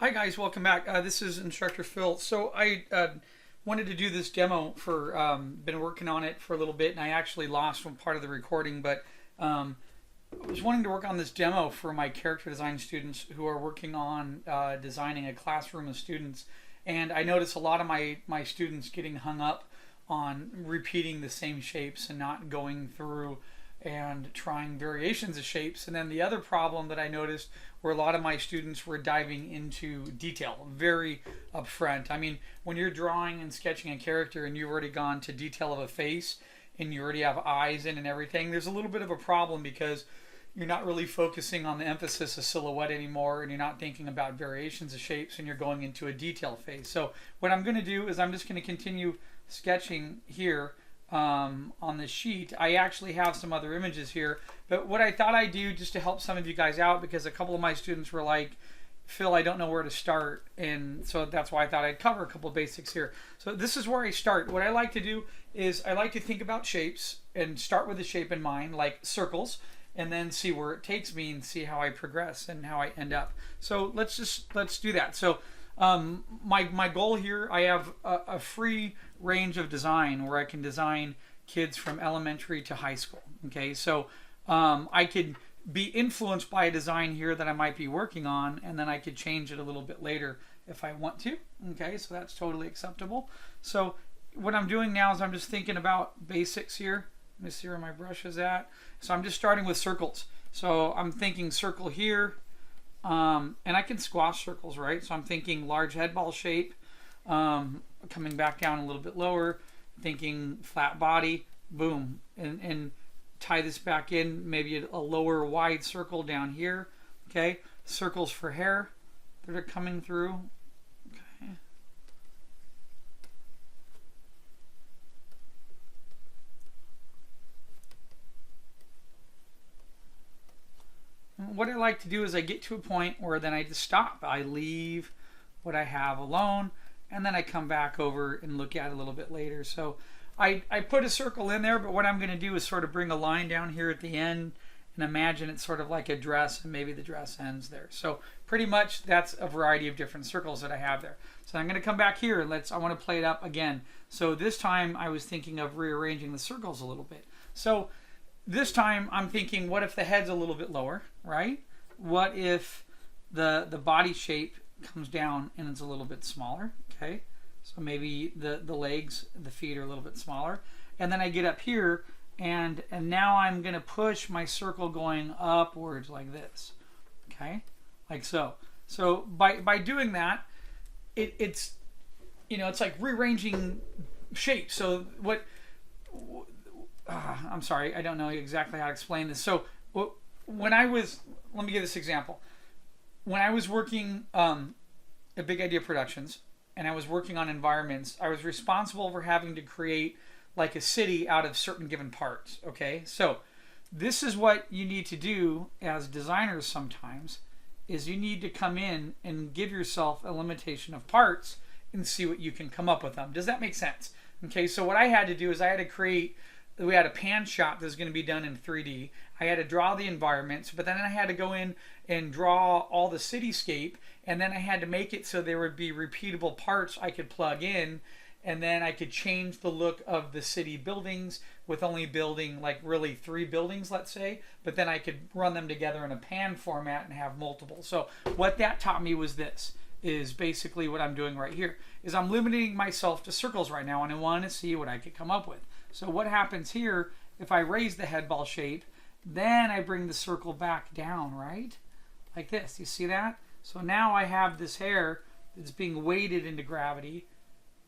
Hi guys, welcome back. This is Instructor Phil. So I wanted to do this demo for, been working on it for a little bit and I actually lost one part of the recording, but I was wanting to work on this demo for my character design students who are working on designing a classroom of students. And I notice a lot of my students getting hung up on repeating the same shapes and not going through and trying variations of shapes. And then the other problem that I noticed were a lot of my students were diving into detail very upfront. I mean, when you're drawing and sketching a character and you've already gone to detail of a face and you already have eyes in and everything, there's a little bit of a problem because you're not really focusing on the emphasis of silhouette anymore, and you're not thinking about variations of shapes, and you're going into a detail phase. So what I'm going to do is I'm just going to continue sketching here on the sheet. I actually have some other images here, but what I thought I'd do just to help some of you guys out, because a couple of my students were like, Phil, I don't know where to start, and so that's why I thought I'd cover a couple of basics here. So this is where I start. What I like to do is I like to think about shapes and start with a shape in mind, like circles, and then see where it takes me and see how I progress and how I end up. So let's do that. So my goal here, I have a free range of design where I can design kids from elementary to high school. Okay, so I could be influenced by a design here that I might be working on, and then I could change it a little bit later if I want to. Okay, so that's totally acceptable. So what I'm doing now is I'm just thinking about basics here. Let me see where my brush is at. So I'm just starting with circles. So I'm thinking circle here, and I can squash circles, right? So I'm thinking large head ball shape, coming back down a little bit lower, thinking flat body, boom, and tie this back in, maybe a lower wide circle down here. Okay, circles for hair that are coming through. Okay. What I like to do is I get to a point where then I just stop. I leave what I have alone, and then I come back over and look at it a little bit later. So I put a circle in there, but what I'm going to do is sort of bring a line down here at the end and imagine it's sort of like a dress, and maybe the dress ends there. So pretty much that's a variety of different circles that I have there. So I'm going to come back here and I want to play it up again. So this time I was thinking of rearranging the circles a little bit. So this time I'm thinking, what if the head's a little bit lower, right? What if the body shape comes down and it's a little bit smaller, okay? So maybe the legs, the feet are a little bit smaller. And then I get up here and now I'm gonna push my circle going upwards like this, okay? Like so. So by doing that, it's, you know, it's like rearranging shapes. So what, I'm sorry, I don't know exactly how to explain this. So when I was, let me give this example. When I was working at Big Idea Productions and I was working on environments, I was responsible for having to create like a city out of certain given parts. Okay, so this is what you need to do as designers sometimes, is you need to come in and give yourself a limitation of parts and see what you can come up with them. Does that make sense? Okay, so what I had to do is I had to create, we had a pan shot that was going to be done in 3D. I had to draw the environments, but then I had to go in and draw all the cityscape, and then I had to make it so there would be repeatable parts I could plug in, and then I could change the look of the city buildings with only building like really 3 buildings, let's say, but then I could run them together in a pan format and have multiple. So what that taught me was this, is basically what I'm doing right here, is I'm limiting myself to circles right now, and I want to see what I could come up with. So what happens here, if I raise the head ball shape, then I bring the circle back down, right? Like this, you see that? So now I have this hair that's being weighted into gravity,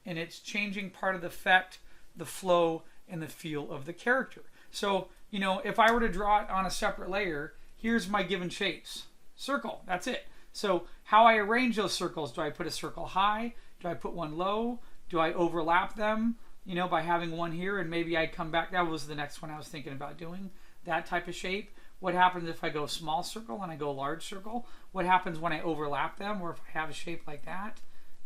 and it's changing part of the effect, the flow, and the feel of the character. So, you know, if I were to draw it on a separate layer, here's my given shapes. Circle, that's it. So how I arrange those circles, do I put a circle high? Do I put one low? Do I overlap them? You know, by having one here and maybe I'd come back. That was the next one I was thinking about doing, that type of shape. What happens if I go small circle and I go large circle? What happens when I overlap them, or if I have a shape like that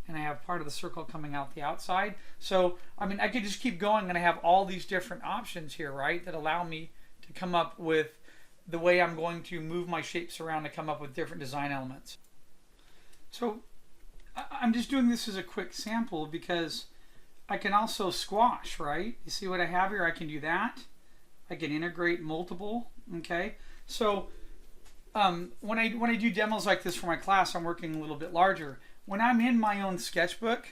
and I have part of the circle coming out the outside? So, I mean, I could just keep going and I have all these different options here, right, that allow me to come up with the way I'm going to move my shapes around to come up with different design elements. So I'm just doing this as a quick sample because I can also squash, right? You see what I have here? I can do that. I can integrate multiple, okay? So when I do demos like this for my class, I'm working a little bit larger. When I'm in my own sketchbook,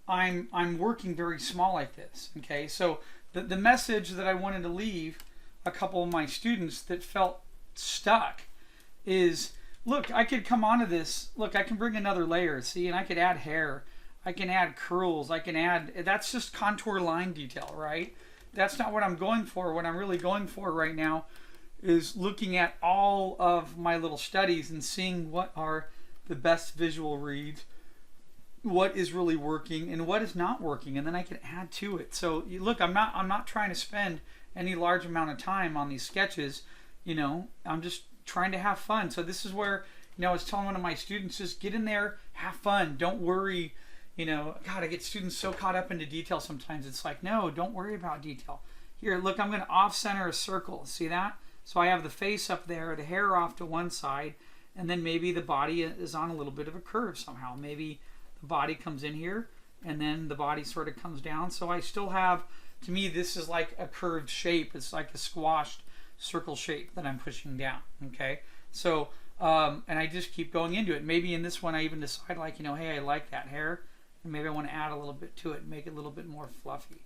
I'm working very small like this, okay? So the message that I wanted to leave a couple of my students that felt stuck is, look, I could come onto this. Look, I can bring another layer, see, and I could add hair. I can add curls. I can add, that's just contour line detail, right? That's not what I'm going for. What I'm really going for right now is looking at all of my little studies and seeing what are the best visual reads, what is really working and what is not working, and then I can add to it. So look, I'm not trying to spend any large amount of time on these sketches. You know, I'm just trying to have fun. So this is where, you know, I was telling one of my students, just get in there, have fun, don't worry. You know, God, I get students so caught up into detail sometimes. It's like, no, don't worry about detail. Here, look, I'm going to off-center a circle. See that? So I have the face up there, the hair off to one side, and then maybe the body is on a little bit of a curve somehow. Maybe the body comes in here, and then the body sort of comes down. So I still have, to me, this is like a curved shape. It's like a squashed circle shape that I'm pushing down, okay? So, and I just keep going into it. Maybe in this one I even decide, like, you know, hey, I like that hair, and maybe I want to add a little bit to it, make it a little bit more fluffy.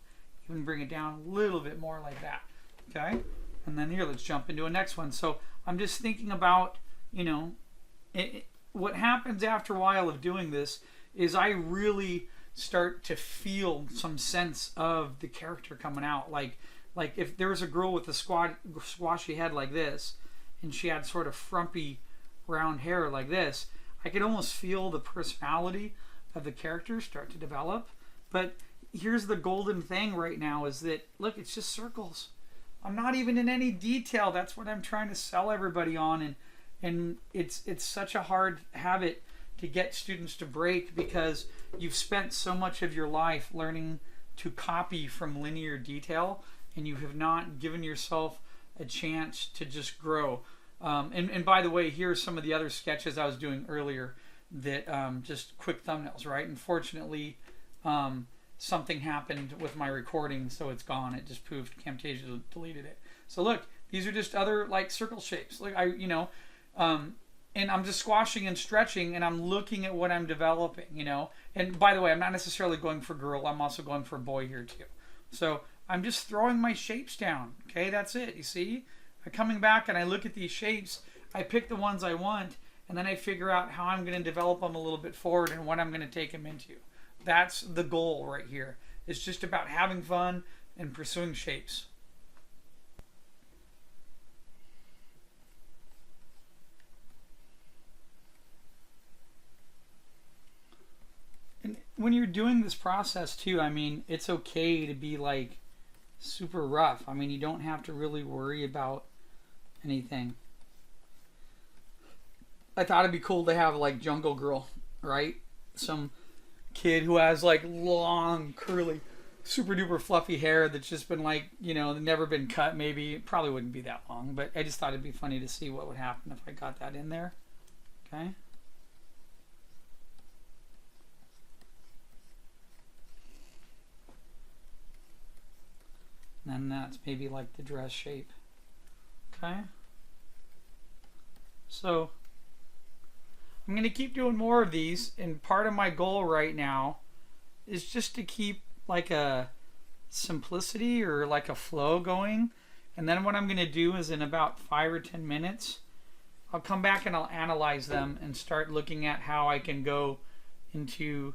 Even bring it down a little bit more like that, okay? And then here, let's jump into a next one. So I'm just thinking about, you know, what happens after a while of doing this is I really start to feel some sense of the character coming out. Like if there was a girl with a squashy head like this, and she had sort of frumpy round hair like this, I could almost feel the personality of the character start to develop. But here's the golden thing right now is that, look, it's just circles. I'm not even in any detail. That's what I'm trying to sell everybody on, and it's such a hard habit to get students to break because you've spent so much of your life learning to copy from linear detail, and you have not given yourself a chance to just grow. And by the way, here are some of the other sketches I was doing earlier that just quick thumbnails, right? Unfortunately, something happened with my recording, so it's gone. It just proved Camtasia deleted it. So look, these are just other like circle shapes. Like and I'm just squashing and stretching, and I'm looking at what I'm developing, you know. And by the way, I'm not necessarily going for girl. I'm also going for boy here too. So I'm just throwing my shapes down. Okay, that's it. You see, I'm coming back and I look at these shapes. I pick the ones I want, and then I figure out how I'm going to develop them a little bit forward and what I'm going to take them into. That's the goal right here. It's just about having fun and pursuing shapes. And when you're doing this process too, I mean, it's okay to be like super rough. I mean, you don't have to really worry about anything. I thought it'd be cool to have like Jungle Girl, right? Some kid who has like long, curly, super duper fluffy hair that's just been like, you know, never been cut. Maybe it probably wouldn't be that long, but I just thought it'd be funny to see what would happen if I got that in there. Okay. And then that's maybe like the dress shape. Okay. So I'm going to keep doing more of these, and part of my goal right now is just to keep like a simplicity or like a flow going. And then what I'm going to do is in about 5 or 10 minutes, I'll come back and I'll analyze them and start looking at how I can go into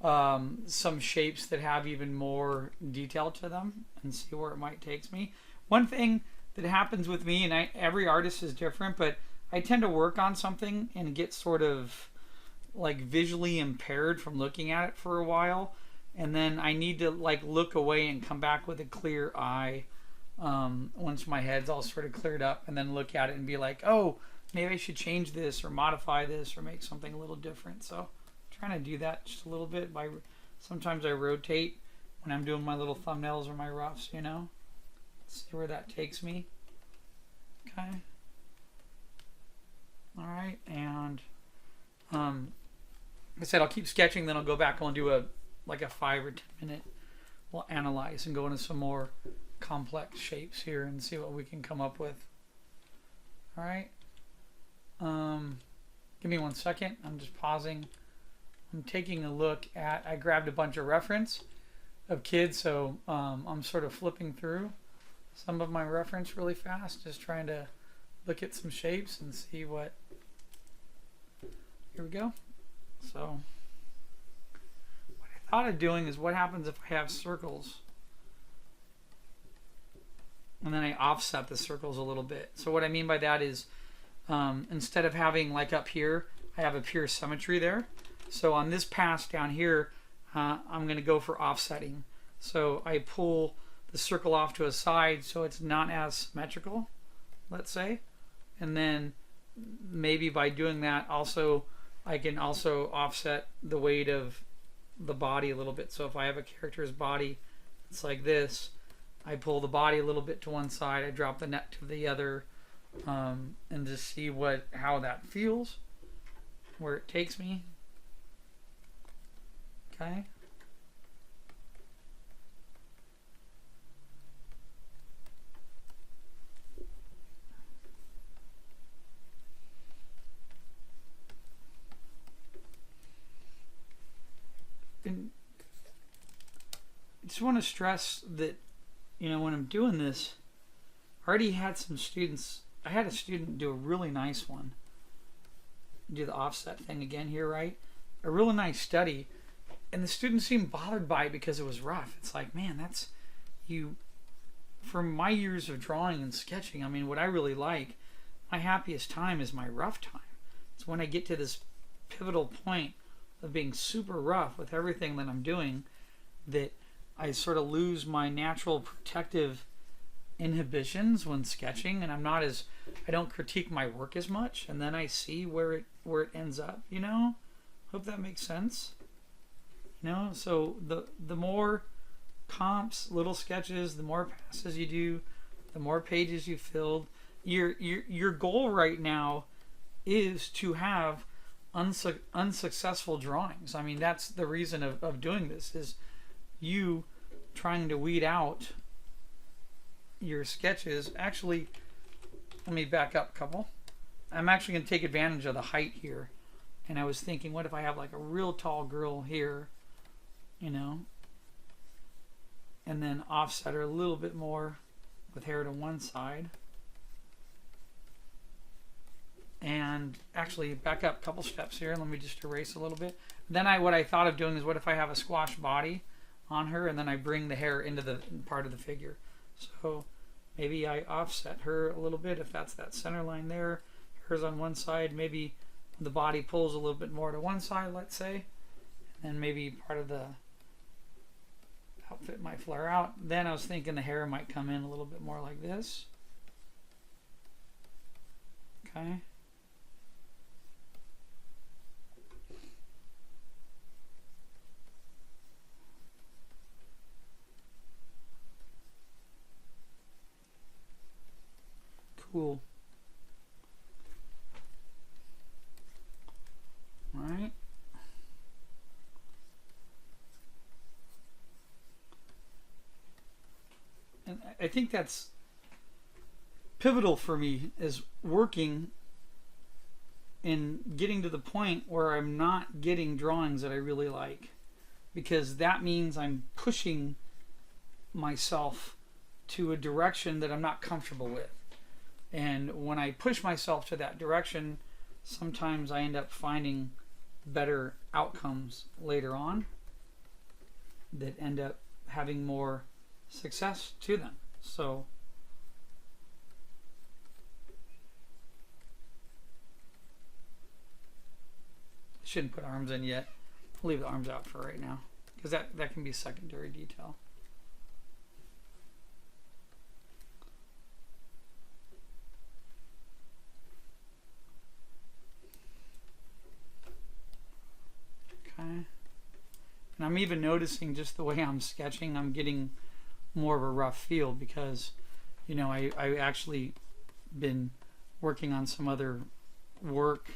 some shapes that have even more detail to them and see where it might take me. One thing that happens with me, and every artist is different, but I tend to work on something and get sort of like visually impaired from looking at it for a while, and then I need to like look away and come back with a clear eye once my head's all sort of cleared up, and then look at it and be like, oh, maybe I should change this or modify this or make something a little different. So I'm trying to do that just a little bit by sometimes I rotate when I'm doing my little thumbnails or my roughs, you know. See where that takes me. Okay. All right, and I said I'll keep sketching, then I'll go back and I'll do a like a 5 or 10 minute. We'll analyze and go into some more complex shapes here and see what we can come up with. All right. Give me 1 second. I'm just pausing. I'm taking a look at. I grabbed a bunch of reference of kids, so I'm sort of flipping through some of my reference really fast, just trying to look at some shapes and see what. Here we go. So what I thought of doing is what happens if I have circles and then I offset the circles a little bit. So what I mean by that is instead of having like up here, I have a pure symmetry there. So on this pass down here, I'm going to go for offsetting. So I pull the circle off to a side so it's not as symmetrical, let's say. And then maybe by doing that also, I can also offset the weight of the body a little bit. So if I have a character's body, it's like this. I pull the body a little bit to one side, I drop the neck to the other, and just see how that feels, where it takes me. Okay. And I just want to stress that, when I'm doing this, I already had some students. I had a student do a really nice one. Do the offset thing again here, right? A really nice study. And the student seemed bothered by it because it was rough. It's like, man, that's you. From my years of drawing and sketching, I mean, what I really like, my happiest time is my rough time. It's when I get to this pivotal point of being super rough with everything that I'm doing, that I sort of lose my natural protective inhibitions when sketching, and I don't critique my work as much, and then I see where it ends up. Hope that makes sense. So the more comps, little sketches, the more passes you do, the more pages you filled. Your goal right now is to have unsuccessful drawings. I mean, that's the reason of doing this, is you trying to weed out your sketches. Actually, let me back up a couple. I'm actually going to take advantage of the height here. And I was thinking, what if I have like a real tall girl here, and then offset her a little bit more with hair to one side. And actually back up a couple steps here. Let me just erase a little bit. Then what I thought of doing is, what if I have a squash body on her, and then I bring the hair into the part of the figure. So maybe I offset her a little bit, if that's that center line there. Hers on one side, maybe the body pulls a little bit more to one side, let's say, and maybe part of the outfit might flare out. Then I was thinking the hair might come in a little bit more like this. Okay. Cool. All right. And I think that's pivotal for me, is working and getting to the point where I'm not getting drawings that I really like, because that means I'm pushing myself to a direction that I'm not comfortable with. And when I push myself to that direction, sometimes I end up finding better outcomes later on that end up having more success to them. So I shouldn't put arms in yet. I'll leave the arms out for right now, because that can be secondary detail. Okay. And I'm even noticing, just the way I'm sketching, I'm getting more of a rough feel, because I actually been working on some other work,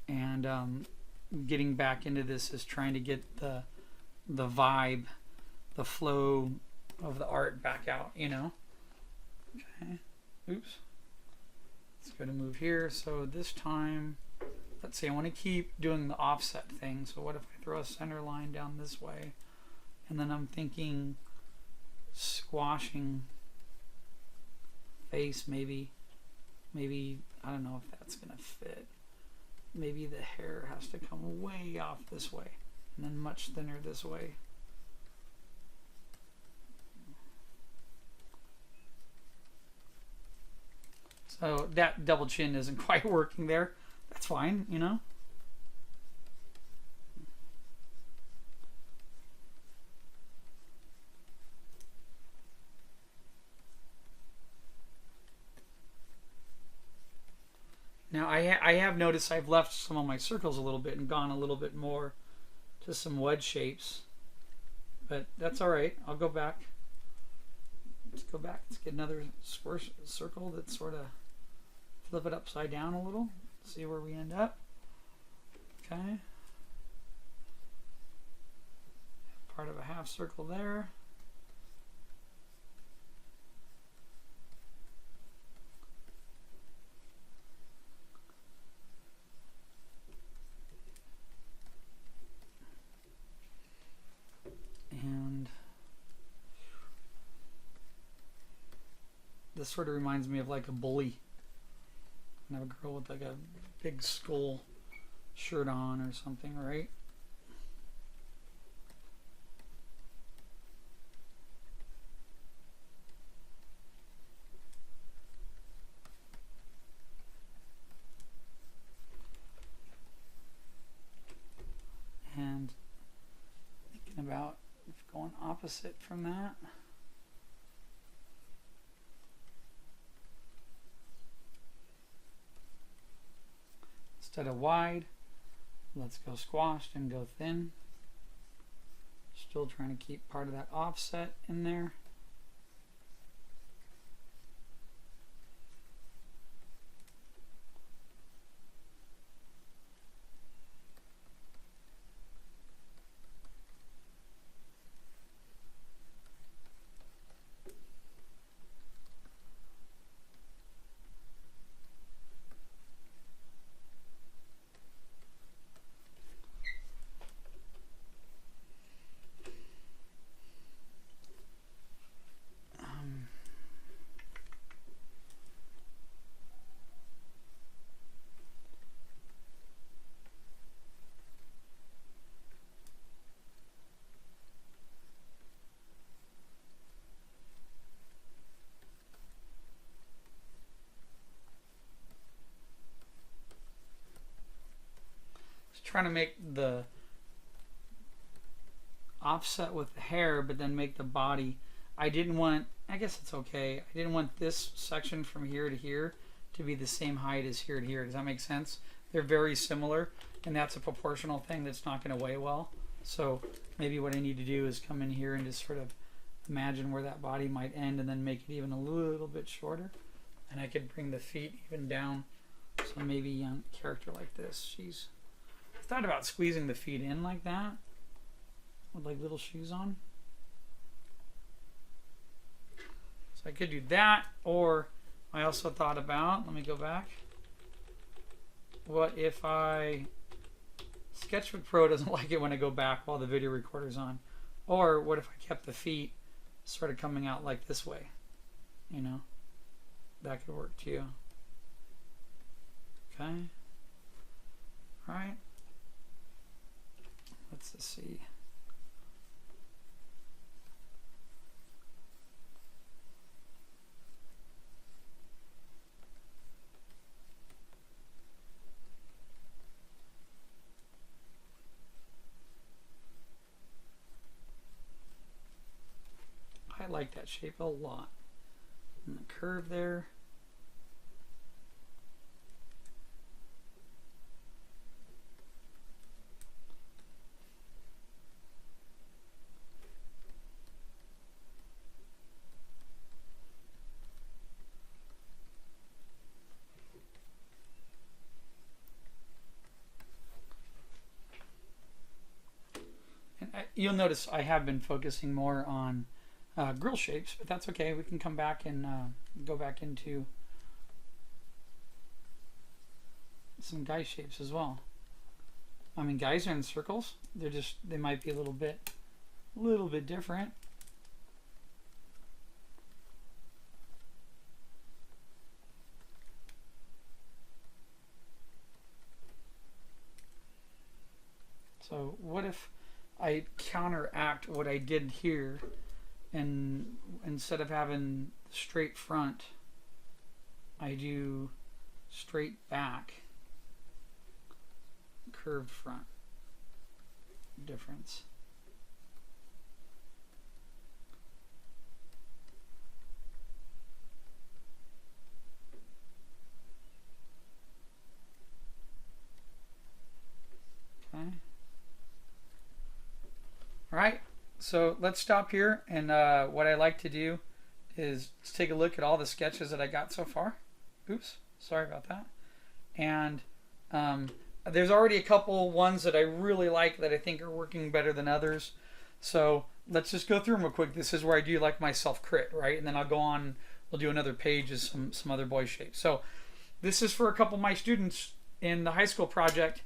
and getting back into this is trying to get the vibe, the flow of the art back out, you know. Okay. Oops. Let's go to move here. So this time, let's see, I want to keep doing the offset thing. So what if I throw a center line down this way? And then I'm thinking squashing face, maybe, I don't know if that's going to fit. Maybe the hair has to come way off this way and then much thinner this way. So that double chin isn't quite working there. That's fine, you know. Now I have noticed I've left some of my circles a little bit and gone a little bit more to some wedge shapes, but that's all right. I'll go back. Let's go back. Let's get another square circle that sort of flip it upside down a little. See where we end up. Okay. Part of a half circle there. And this sort of reminds me of like a bully. And have a girl with like a big skull shirt on or something, right? And thinking about going opposite from that. Instead of wide, let's go squashed and go thin. Still trying to keep part of that offset in there. Trying to make the offset with the hair, but then make the body. I didn't want, I guess it's okay, I didn't want this section from here to here to be the same height as here to here. Does that make sense? They're very similar, and that's a proportional thing that's not going to weigh well. So maybe what I need to do is come in here and just sort of imagine where that body might end and then make it even a little bit shorter. And I could bring the feet even down. So maybe a young character like this, she's thought about squeezing the feet in like that with like little shoes on. So I could do that, or I also thought about, let me go back, what if Sketchbook Pro doesn't like it when I go back while the video recorder's on, or what if I kept the feet sort of coming out like this way, you know, that could work too. Okay, all right. Let's just see. I like that shape a lot. And the curve there. you'll notice I have been focusing more on grill shapes, but that's okay. We can come back and go back into some guy shapes as well. I mean, guys are in circles. They might be a little bit different. So what if I counteract what I did here, and instead of having straight front, I do straight back, curved front. Difference. Okay. All right, so let's stop here, and what I like to do is let's take a look at all the sketches that I got so far. Oops, sorry about that. And there's already a couple ones that I really like that I think are working better than others. So let's just go through them real quick. This is where I do like my self-crit, right? And then I'll go on, we'll do another page of some other boy shapes. So this is for a couple of my students in the high school project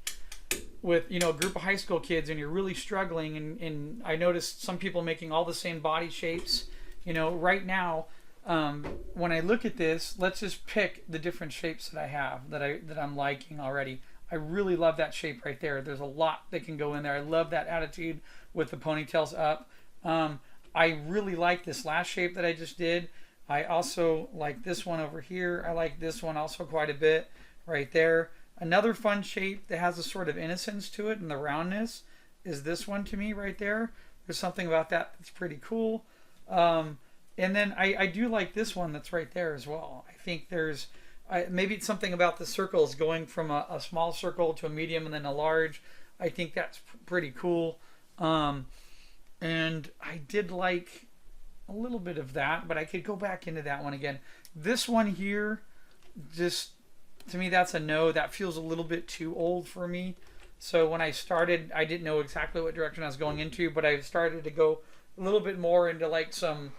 with, a group of high school kids, and you're really struggling. And I noticed some people making all the same body shapes. Right now, when I look at this, let's just pick the different shapes that I have that I'm liking already. I really love that shape right there. There's a lot that can go in there. I love that attitude with the ponytails up. I really like this last shape that I just did. I also like this one over here. I like this one also quite a bit right there. Another fun shape that has a sort of innocence to it and the roundness is this one to me right there. There's something about that that's pretty cool. And then I do like this one that's right there as well. I think there's maybe it's something about the circles going from a small circle to a medium and then a large. I think that's pretty cool. And I did like a little bit of that, but I could go back into that one again. This one here, just to me, that's a no. That feels a little bit too old for me. So when I started, I didn't know exactly what direction I was going into, but I started to go a little bit more into like some,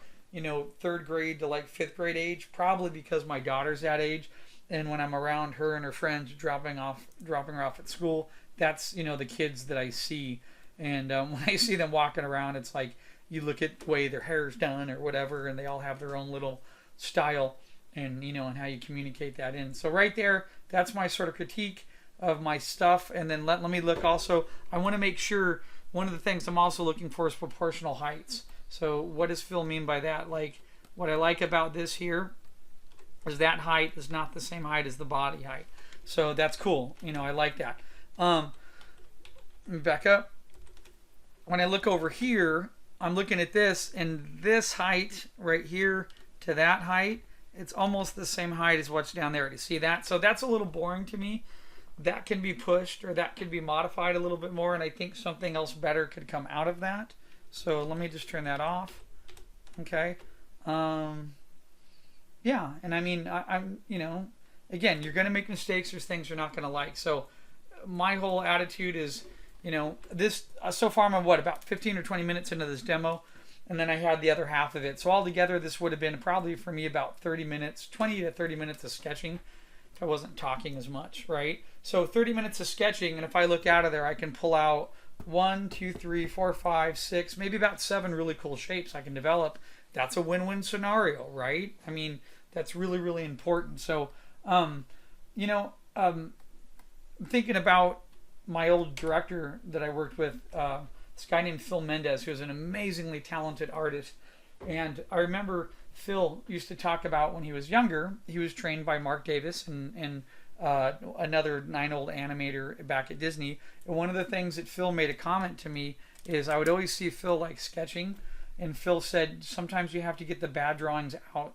third grade to like fifth grade age, probably because my daughter's that age. And when I'm around her and her friends dropping her off at school, that's, the kids that I see. And when I see them walking around, it's like you look at the way their hair's done or whatever, and they all have their own little style. And and how you communicate that in. So right there, that's my sort of critique of my stuff. And then let me look also. I want to make sure one of the things I'm also looking for is proportional heights. So what does Phil mean by that? Like what I like about this here is that height is not the same height as the body height. So that's cool. I like that. Let me back up. When I look over here, I'm looking at this, and this height right here to that height, it's almost the same height as what's down there. Do you see that? So that's a little boring to me. That can be pushed, or that could be modified a little bit more, and I think something else better could come out of that. So let me just turn that off. Okay. Yeah, and I mean, I'm again, you're going to make mistakes. There's things you're not going to like. So my whole attitude is, this so far I'm about 15 or 20 minutes into this demo. And then I had the other half of it. So altogether, this would have been probably for me about 30 minutes, 20 to 30 minutes of sketching if I wasn't talking as much, right? So 30 minutes of sketching, and if I look out of there, I can pull out 1, 2, 3, 4, 5, 6, maybe about 7 really cool shapes I can develop. That's a win-win scenario, right? I mean, that's really, really important. So, thinking about my old director that I worked with, this guy named Phil Mendez, who's an amazingly talented artist. And I remember Phil used to talk about when he was younger, he was trained by Mark Davis and another 9-old animator back at Disney. And one of the things that Phil made a comment to me is I would always see Phil like sketching. And Phil said, sometimes you have to get the bad drawings out,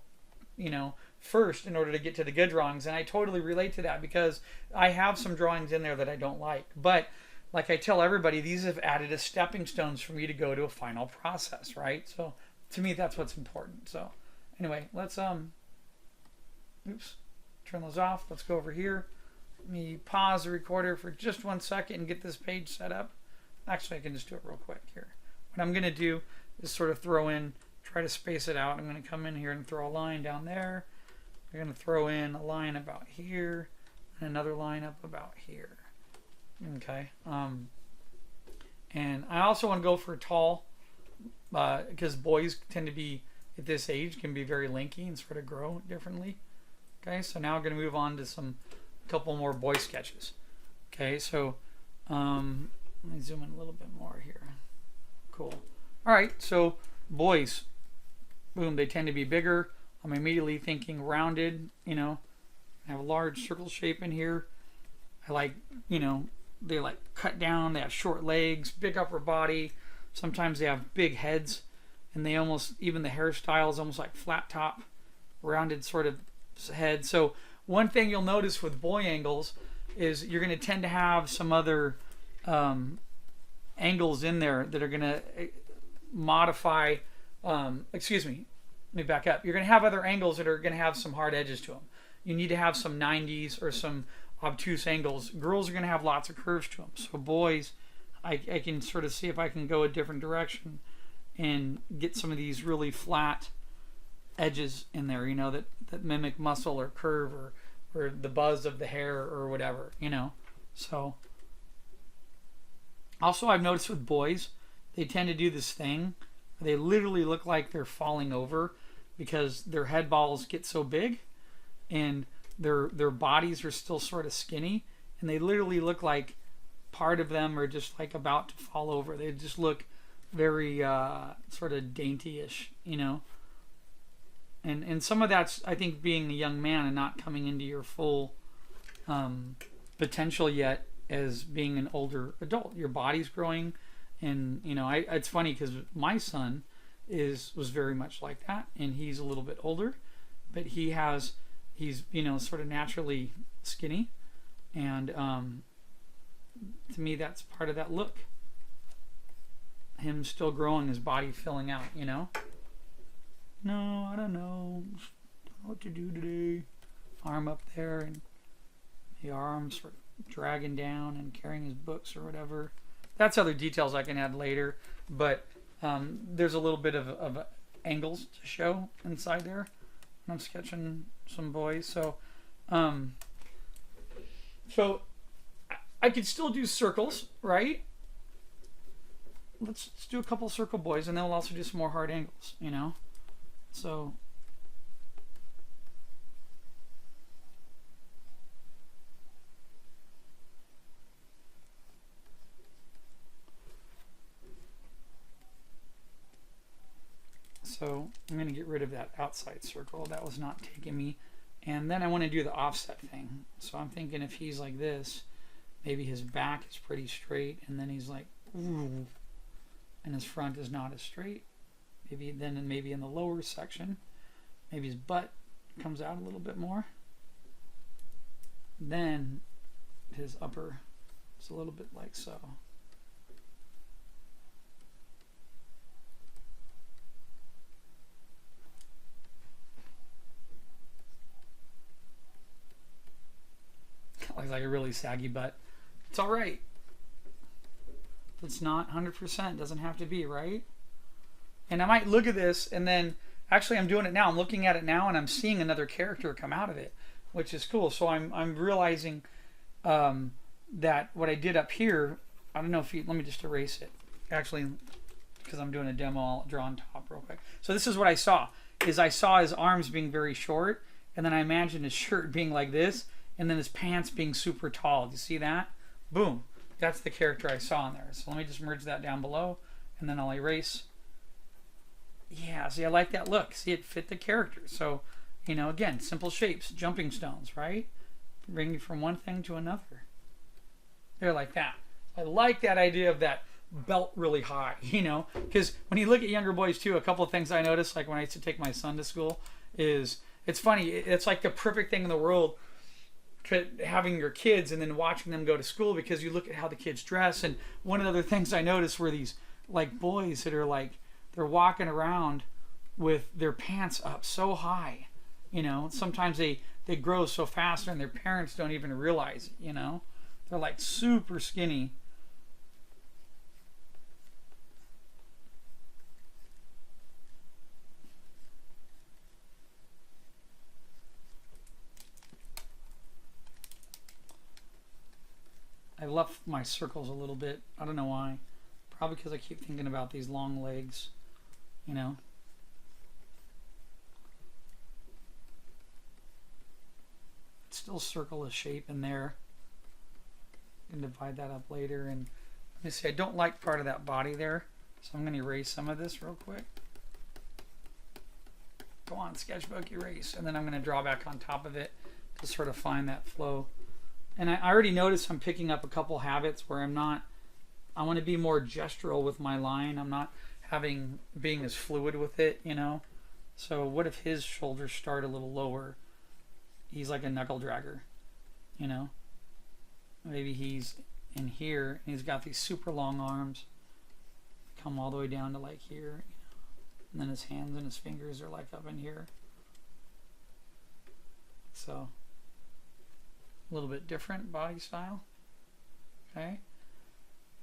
first in order to get to the good drawings. And I totally relate to that because I have some drawings in there that I don't like. But like I tell everybody, these have added as stepping stones for me to go to a final process, right? So to me, that's what's important. So anyway, let's turn those off. Let's go over here. Let me pause the recorder for just 1 second and get this page set up. Actually, I can just do it real quick here. what I'm going to do is sort of throw in, try to space it out. I'm going to come in here and throw a line down there. I'm going to throw in a line about here and another line up about here. Okay. And I also want to go for tall because boys tend to be, at this age, can be very lanky and sort of grow differently. Okay, so now I'm going to move on to a couple more boy sketches. Okay, so let me zoom in a little bit more here. Cool. All right, so boys, boom, they tend to be bigger. I'm immediately thinking rounded, you know. I have a large circle shape in here. I like, you know, they like cut down, they have short legs, big upper body. Sometimes they have big heads, and they almost, even the hairstyle is almost like flat top, rounded sort of head. So one thing you'll notice with boy angles is you're going to tend to have some other angles in there that are going to modify, excuse me, let me back up. You're going to have other angles that are going to have some hard edges to them. You need to have some 90s or some obtuse angles. Girls are going to have lots of curves to them. So boys, I can sort of see if I can go a different direction and get some of these really flat edges in there, you know, that mimic muscle or curve or the buzz of the hair or whatever, you know. So also I've noticed with boys, they tend to do this thing. They literally look like they're falling over because their head balls get so big and their bodies are still sort of skinny, and they literally look like part of them are just like about to fall over. They just look very sort of dainty-ish, you know. And some of that's, I think, being a young man and not coming into your full potential yet as being an older adult. Your body's growing, and you know, it's funny because my son was very much like that, and he's a little bit older, but he's you know, sort of naturally skinny, and to me that's part of that look. Him still growing, his body filling out, you know. No, I don't know what to do today. Arm up there, and the arms sort of dragging down and carrying his books or whatever. That's other details I can add later, but there's a little bit of angles to show inside there. I'm sketching some boys, so I could still do circles, right? Let's do a couple circle boys, and then we'll also do some more hard angles, you know. So I'm going to get rid of that outside circle. That was not taking me. And then I want to do the offset thing. So I'm thinking if he's like this, maybe his back is pretty straight, and then he's like, ooh, and his front is not as straight. Maybe in the lower section, maybe his butt comes out a little bit more. Then his upper is a little bit like so. Looks like a really saggy butt. It's all right. It's not 100%. Doesn't have to be, right? And I might look at this, and then actually I'm doing it now. I'm looking at it now, and I'm seeing another character come out of it, which is cool. So I'm realizing that what I did up here, I don't know if you, let me just erase it. Actually, because I'm doing a demo, I'll draw on top real quick. So this is what I saw, is I saw his arms being very short, and then I imagined his shirt being like this, and then his pants being super tall. Do you see that? Boom. That's the character I saw in there. So let me just merge that down below, and then I'll erase. Yeah, see, I like that look. See, it fit the character. So, you know, again, simple shapes, jumping stones, right? Bring you from one thing to another. They're like that. I like that idea of that belt really high, you know, because when you look at younger boys too, a couple of things I noticed, like when I used to take my son to school, is it's funny. It's like the perfect thing in the world, having your kids and then watching them go to school, because you look at how the kids dress. And one of the other things I noticed were these like boys that are like, they're walking around with their pants up so high, you know. Sometimes they grow so fast and their parents don't even realize it, you know. They're like super skinny. left my circles a little bit. I don't know why. Probably because I keep thinking about these long legs, you know. Still circle a shape in there. I can divide that up later. And let me see, I don't like part of that body there, so I'm going to erase some of this real quick. Go on, sketchbook, erase. And then I'm going to draw back on top of it to sort of find that flow. And I already noticed I'm picking up a couple habits where I want to be more gestural with my line. I'm not being as fluid with it, you know. So what if his shoulders start a little lower? He's like a knuckle dragger, you know. Maybe he's in here and he's got these super long arms, come all the way down to like here, you know. And then his hands and his fingers are like up in here. So a little bit different body style. Okay.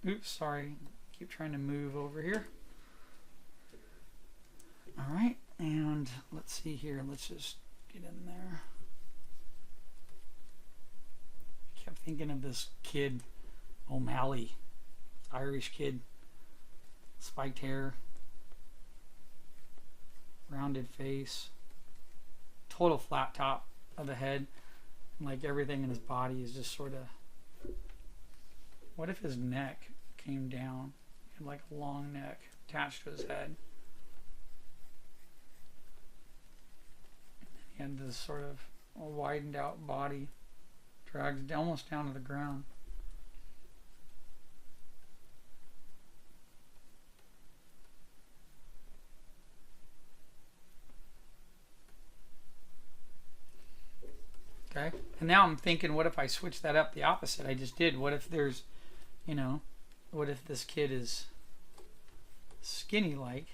Oops, sorry. Keep trying to move over here. All right, and let's see here. Let's just get in there. Kept thinking of this kid, O'Malley, Irish kid, spiked hair, rounded face, total flat top of the head, and like everything in his body is just sort of. What if his neck came down? He had like a long neck attached to his head. He had this sort of widened out body. Drags almost down to the ground. Okay, and now I'm thinking, what if I switch that up the opposite I just did? What if there's, you know, what if this kid is skinny like,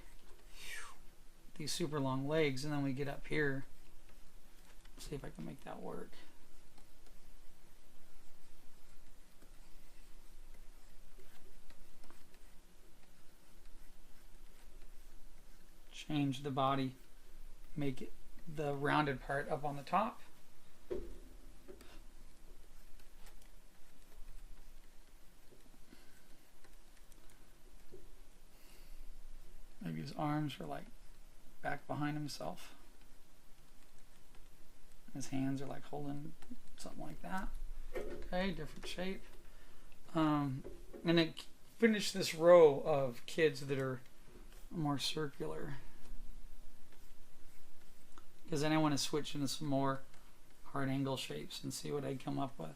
these super long legs, and then we get up here. See if I can make that work. Change the body, make it the rounded part up on the top. Maybe his arms are like back behind himself. His hands are like holding something like that. Okay, different shape. And then finish this row of kids that are more circular. Because then I want to switch into some more hard angle shapes and see what I come up with.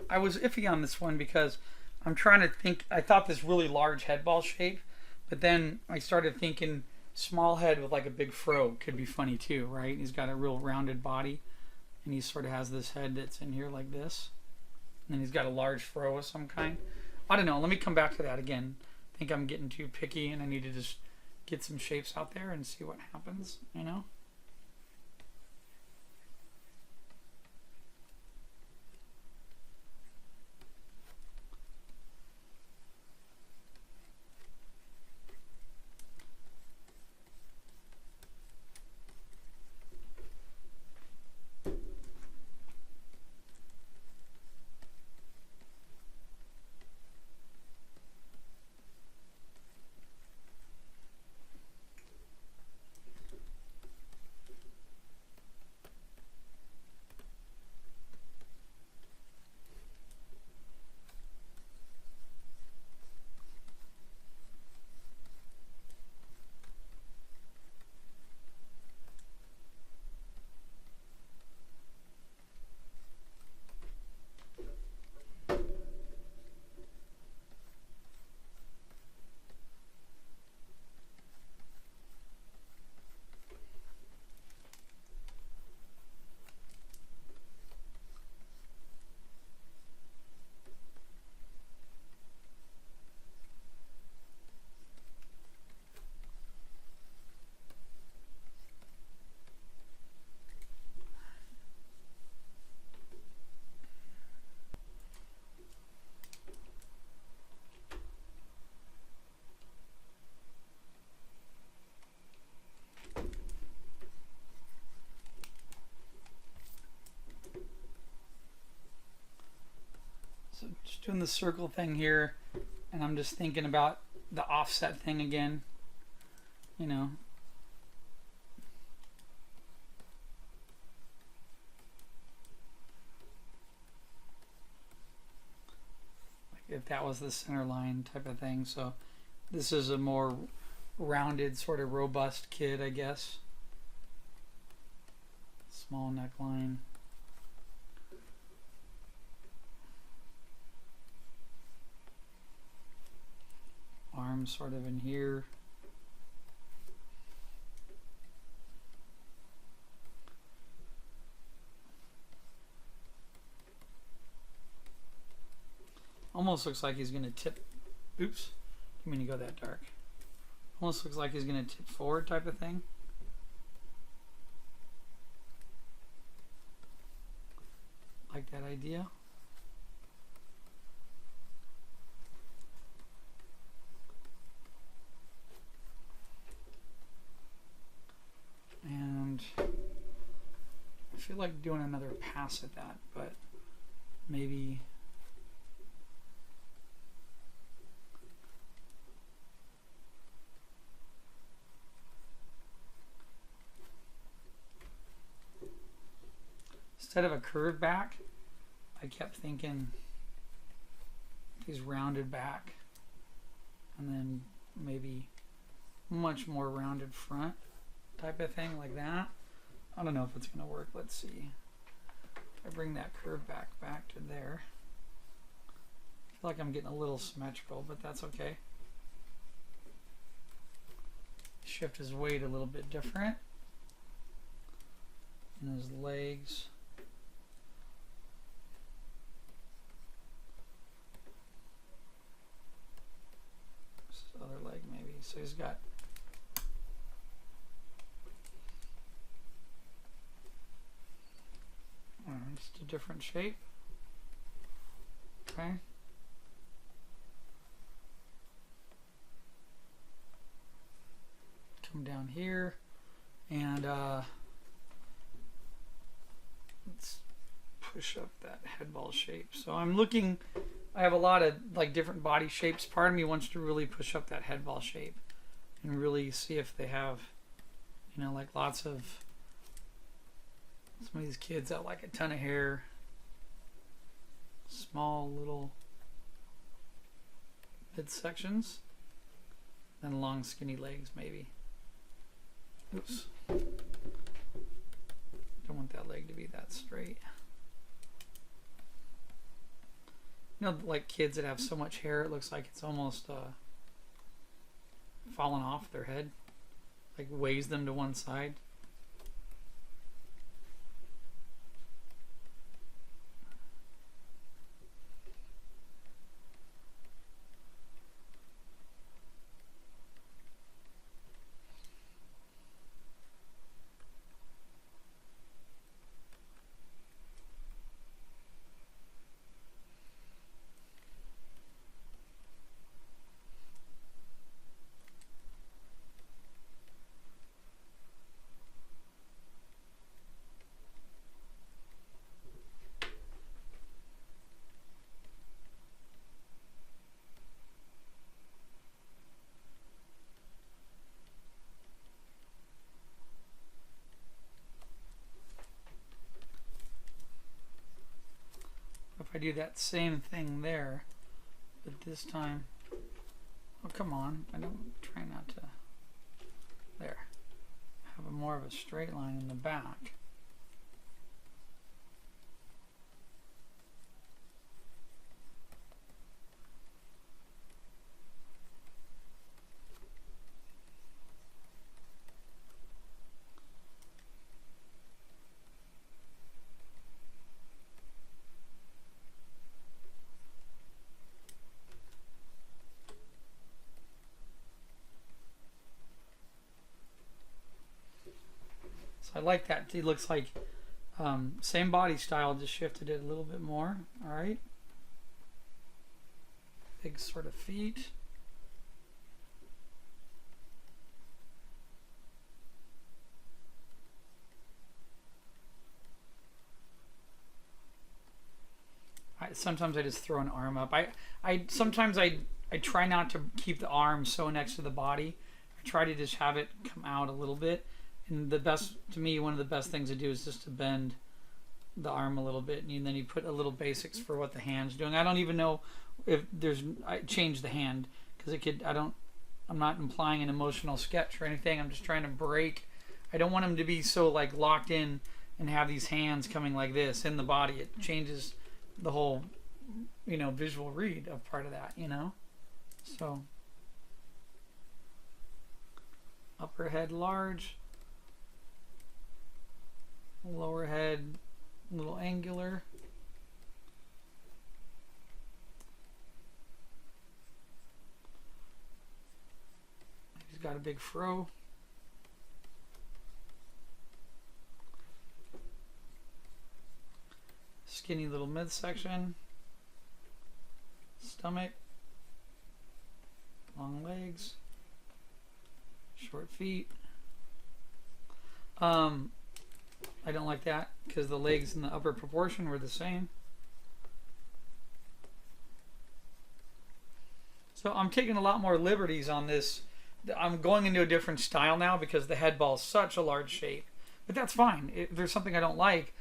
I was iffy on this one because I'm trying to think. I thought this really large head ball shape, but then I started thinking small head with like a big fro could be funny too, right? He's got a real rounded body, and he sort of has this head that's in here like this, and then he's got a large fro of some kind. I don't know. Let me come back to that again. I think I'm getting too picky, and I need to just get some shapes out there and see what happens, you know? Just doing the circle thing here, and I'm just thinking about the offset thing again, you know. Like if that was the center line type of thing. So this is a more rounded, sort of robust kid, I guess. Small neckline. Arms sort of in here. Almost looks like he's going to tip. Oops, didn't mean to go that dark. Almost looks like he's going to tip forward type of thing. Like that idea. And I feel like doing another pass at that, but maybe instead of a curved back, I kept thinking these rounded back, and then maybe much more rounded front type of thing like that. I don't know if it's going to work. Let's see. If I bring that curve back to there, I feel like I'm getting a little symmetrical, but that's okay. Shift his weight a little bit different. And his legs. This other leg maybe. So he's got just a different shape. Okay. Come down here and let's push up that head ball shape. So I'm looking, I have a lot of like different body shapes. Part of me wants to really push up that head ball shape and really see if they have, you know, like lots of, some of these kids have like a ton of hair, small little midsections, then long skinny legs maybe. Oops. Don't want that leg to be that straight. You know, like kids that have so much hair it looks like it's almost falling off their head, like weighs them to one side. If I do that same thing there, but this time, oh come on, I don't try not to, there, have a more of a straight line in the back. I like that. It looks like same body style, just shifted it a little bit more. All right. Big sort of feet. sometimes I just throw an arm up. Sometimes I try not to keep the arm so next to the body. I try to just have it come out a little bit. And to me, one of the best things to do is just to bend the arm a little bit, and then you put a little basics for what the hand's doing. I don't even know if I change the hand because I'm not implying an emotional sketch or anything. I'm just trying to break. I don't want them to be so like locked in and have these hands coming like this in the body. It changes the whole, visual read of part of that, So upper head large, lower head a little angular. He's got a big fro. Skinny little midsection. Stomach. Long legs. Short feet. I don't like that because the legs in the upper proportion were the same. So I'm taking a lot more liberties on this. I'm going into a different style now because the head ball is such a large shape. But that's fine. If there's something I don't like,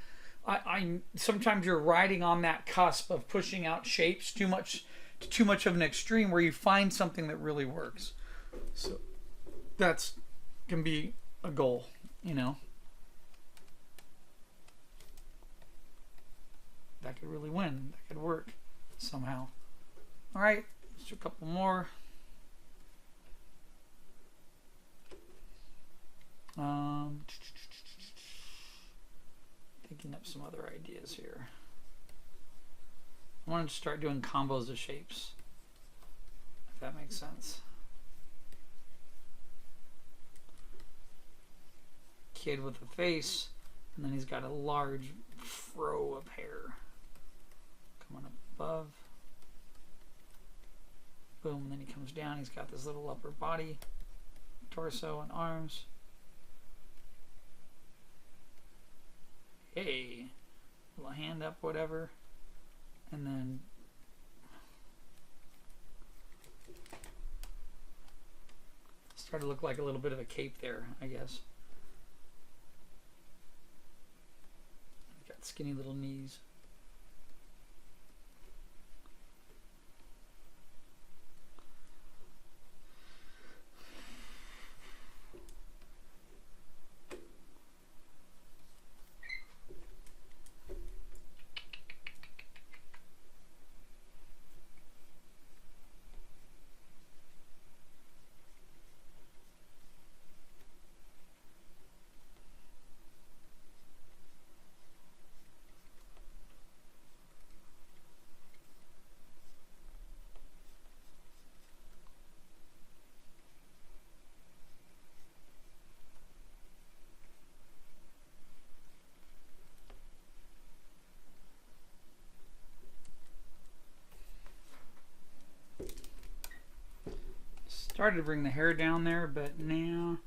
sometimes you're riding on that cusp of pushing out shapes too much of an extreme where you find something that really works. So that's can be a goal, That could really win. That could work somehow. All right, let's do a couple more. Thinking up some other ideas here. I wanted to start doing combos of shapes, if that makes sense. Kid with a face, and then he's got a large fro of hair coming up above. Boom, and then he comes down. He's got this little upper body, torso, and arms. Hey, little hand up, whatever. And then started to look like a little bit of a cape there, I guess. Got skinny little knees. Started to bring the hair down there, but now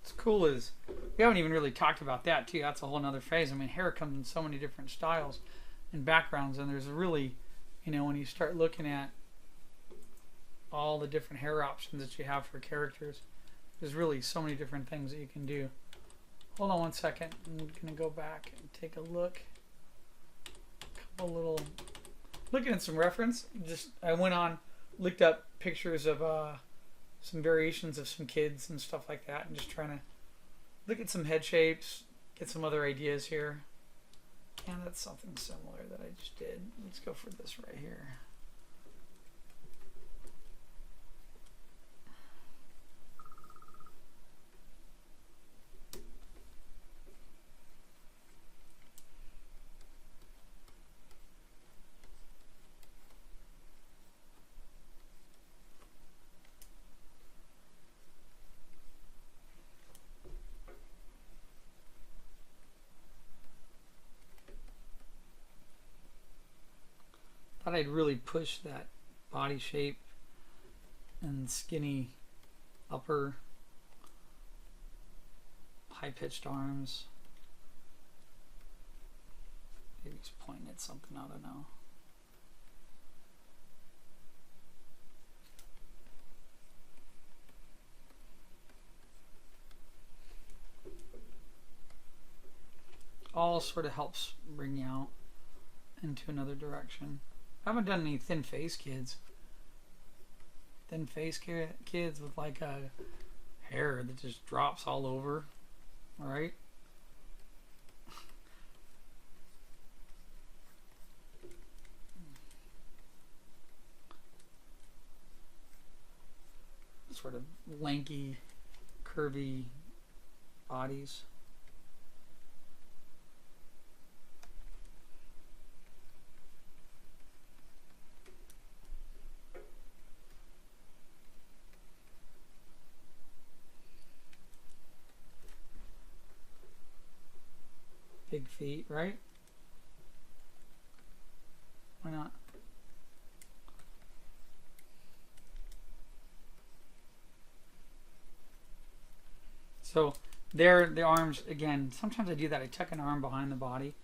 what's cool is we haven't even really talked about that too. That's a whole nother phase. I mean, hair comes in so many different styles and backgrounds, and there's really, when you start looking at all the different hair options that you have for characters, there's really so many different things that you can do. Hold on one second. I'm gonna go back and take a look. Looking at some reference. I went on, looked up pictures of some variations of some kids and stuff like that, and just trying to look at some head shapes, get some other ideas here. And that's something similar that I just did. Let's go for this right here. thought I'd really push that body shape and skinny upper, high-pitched arms. Maybe he's pointing at something, I don't know. All sort of helps bring you out into another direction. I haven't done any thin face kids. Thin face kids with like a hair that just drops all over. Alright? Sort of lanky, curvy bodies. Big feet, right? Why not? So there, the arms, again, sometimes I do that. I tuck an arm behind the body,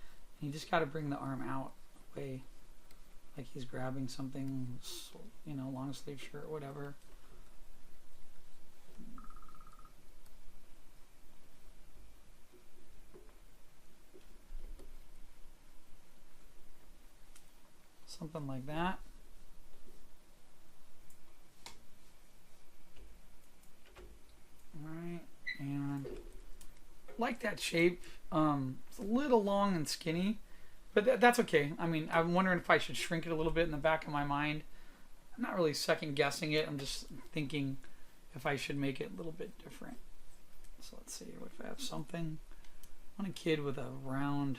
and you just got to bring the arm out away, like he's grabbing something, you know, long sleeve shirt, whatever. Something like that. Alright, and like that shape. It's a little long and skinny, but that's okay. I mean, I'm wondering if I should shrink it a little bit in the back of my mind. I'm not really second guessing it. I'm just thinking if I should make it a little bit different. So let's see, what if I have something? I want a kid with a round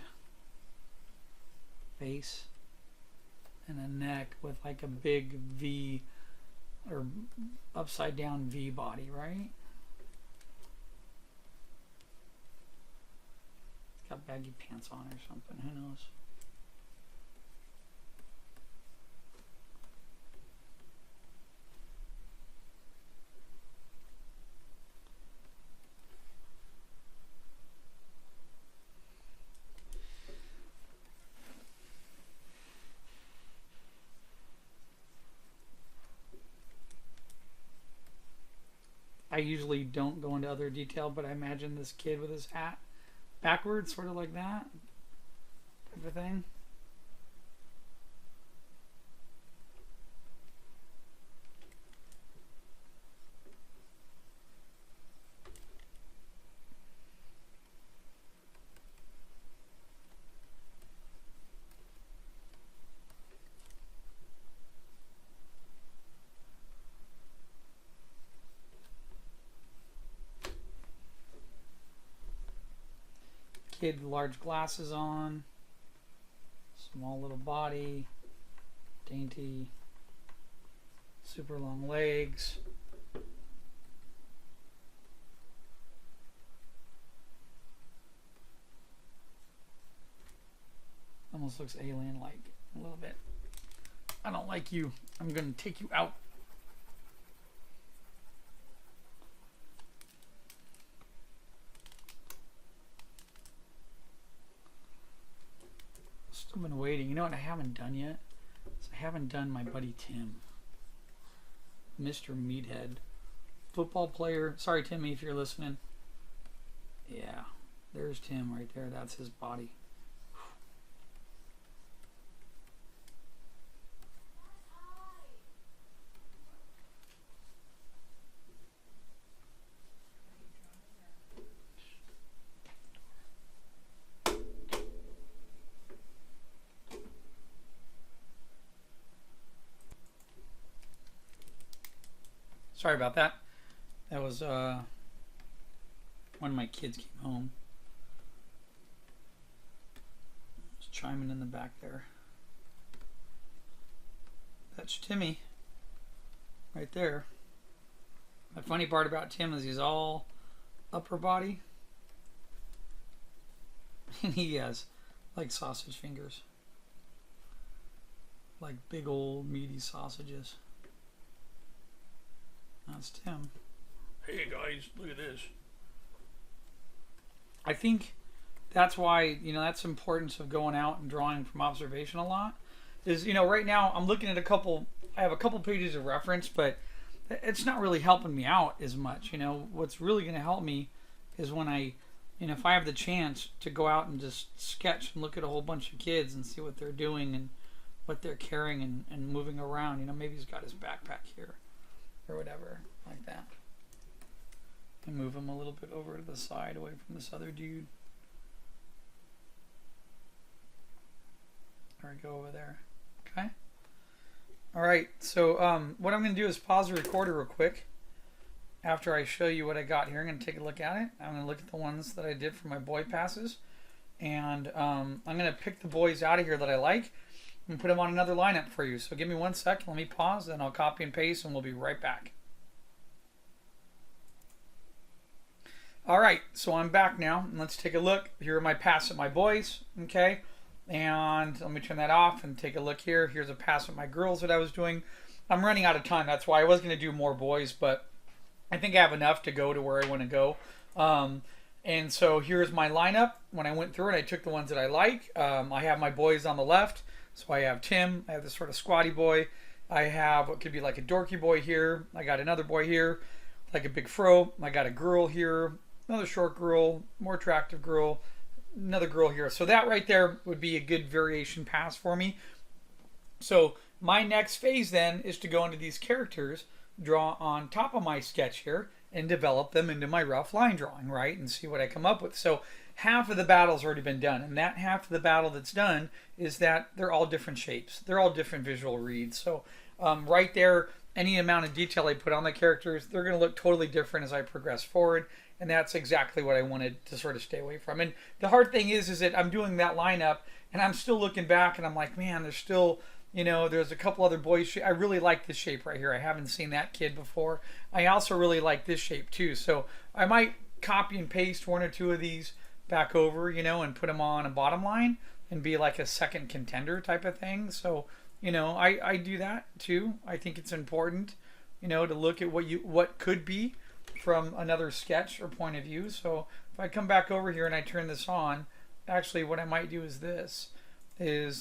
face and a neck with like a big V or upside down V body, right? It's got baggy pants on or something, who knows? I usually don't go into other detail, but I imagine this kid with his hat backwards, sort of like that type of thing. Kid, large glasses on, small little body, dainty, super long legs. Almost looks alien-like a little bit. I don't like you. I'm gonna take you out. I've been waiting. You know what I haven't done yet? Is I haven't done my buddy Tim. Mr. Meathead. Football player. Sorry, Timmy, if you're listening. Yeah. There's Tim right there. That's his body. Sorry about that. That was one of my kids came home. Just chiming in the back there. That's Timmy. Right there. The funny part about Tim is he's all upper body. And he has like sausage fingers. like big old meaty sausages. That's Tim. Hey guys, look at this. I think that's why, that's the importance of going out and drawing from observation a lot. Is, right now I'm looking at I have a couple pages of reference, but it's not really helping me out as much. What's really going to help me is when if I have the chance to go out and just sketch and look at a whole bunch of kids and see what they're doing and what they're carrying and moving around. Maybe he's got his backpack here or whatever, like that. And move him a little bit over to the side away from this other dude. There we go over there. Okay. All right. So what I'm going to do is pause the recorder real quick. After I show you what I got here, I'm going to take a look at it. I'm going to look at the ones that I did for my boy passes. And I'm going to pick the boys out of here that I like and put them on another lineup for you. So give me 1 second. Let me pause, then I'll copy and paste, and we'll be right back. All right, so I'm back now, and let's take a look. Here are my pass at my boys, okay? And let me turn that off and take a look here. Here's a pass at my girls that I was doing. I'm running out of time. That's why I was going to do more boys, but I think I have enough to go to where I want to go. And so here's my lineup. When I went through it, I took the ones that I like. I have my boys on the left. So I have Tim. I have this sort of squatty boy. I have what could be like a dorky boy here. I got another boy here, like a big fro. I got a girl here, another short girl, more attractive girl, another girl here. So that right there would be a good variation pass for me. So my next phase then is to go into these characters, draw on top of my sketch here, and develop them into my rough line drawing, right? And see what I come up with. So half of the battle's already been done. And that half of the battle that's done is that they're all different shapes. They're all different visual reads. So right there, any amount of detail I put on the characters, they're going to look totally different as I progress forward. And that's exactly what I wanted to sort of stay away from. And the hard thing is that I'm doing that lineup, and I'm still looking back, and I'm like, man, there's still... there's a couple other boys. I really like this shape right here. I haven't seen that kid before. I also really like this shape too. So I might copy and paste one or two of these back over, and put them on a bottom line and be like a second contender type of thing. So, I do that too. I think it's important, to look at what could be from another sketch or point of view. So if I come back over here and I turn this on, actually what I might do is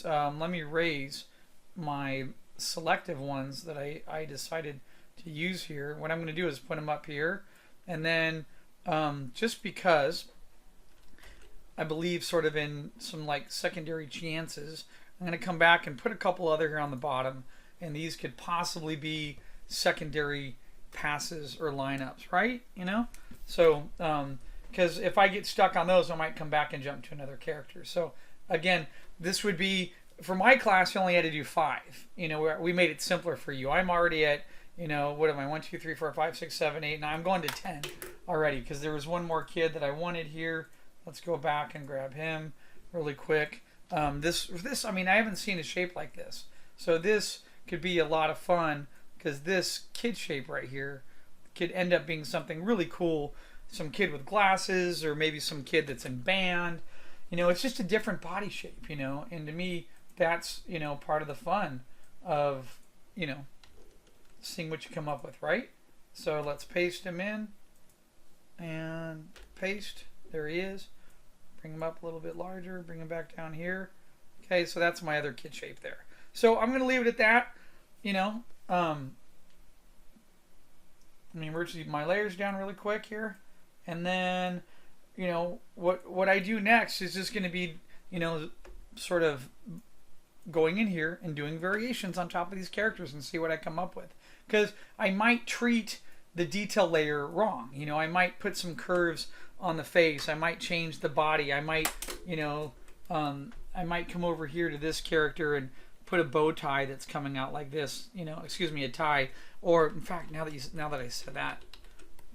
let me raise my selective ones that I decided to use here. What I'm going to do is put them up here, and then just because I believe sort of in some like secondary chances, I'm going to come back and put a couple other here on the bottom, and these could possibly be secondary passes or lineups, right? So because if I get stuck on those, I might come back and jump to another character. So again, this would be, for my class, you only had to do 5. We made it simpler for you. I'm already at, what am I, 1, 2, 3, 4, 5, 6, 7, 8, 9. I'm going to 10 already because there was one more kid that I wanted here. Let's go back and grab him really quick. This, I mean, I haven't seen a shape like this. So this could be a lot of fun because this kid shape right here could end up being something really cool. Some kid with glasses, or maybe some kid that's in band. It's just a different body shape, and to me, that's, part of the fun of, seeing what you come up with, right? So let's paste him in and paste. There he is. Bring him up a little bit larger, bring him back down here. Okay, so that's my other kid shape there. So I'm going to leave it at that. Let me merge my layers down really quick here. And then, what I do next is just going to be, sort of going in here and doing variations on top of these characters and see what I come up with. Because I might treat the detail layer wrong. I might put some curves on the face. I might change the body. I might, I might come over here to this character and put a bow tie that's coming out like this. A tie. Or in fact, now that I said that,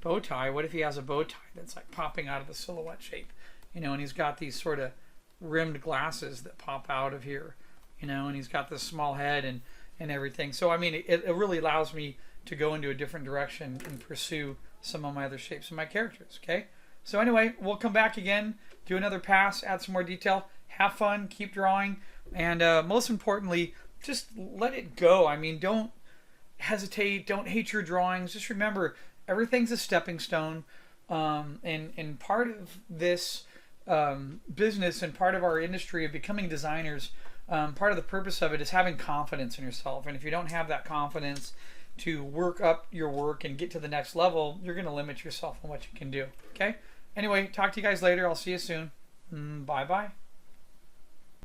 bow tie. What if he has a bow tie that's like popping out of the silhouette shape? And he's got these sort of rimmed glasses that pop out of here. And he's got this small head and everything. So I mean, it really allows me to go into a different direction and pursue some of my other shapes of my characters. Okay. So anyway, we'll come back again, do another pass, add some more detail, have fun, keep drawing, and most importantly, just let it go. I mean, don't hesitate. Don't hate your drawings. Just remember, everything's a stepping stone. And part of this business and part of our industry of becoming designers, part of the purpose of it is having confidence in yourself. And if you don't have that confidence to work up your work and get to the next level, you're going to limit yourself on what you can do. Okay? Anyway, talk to you guys later. I'll see you soon. Bye-bye.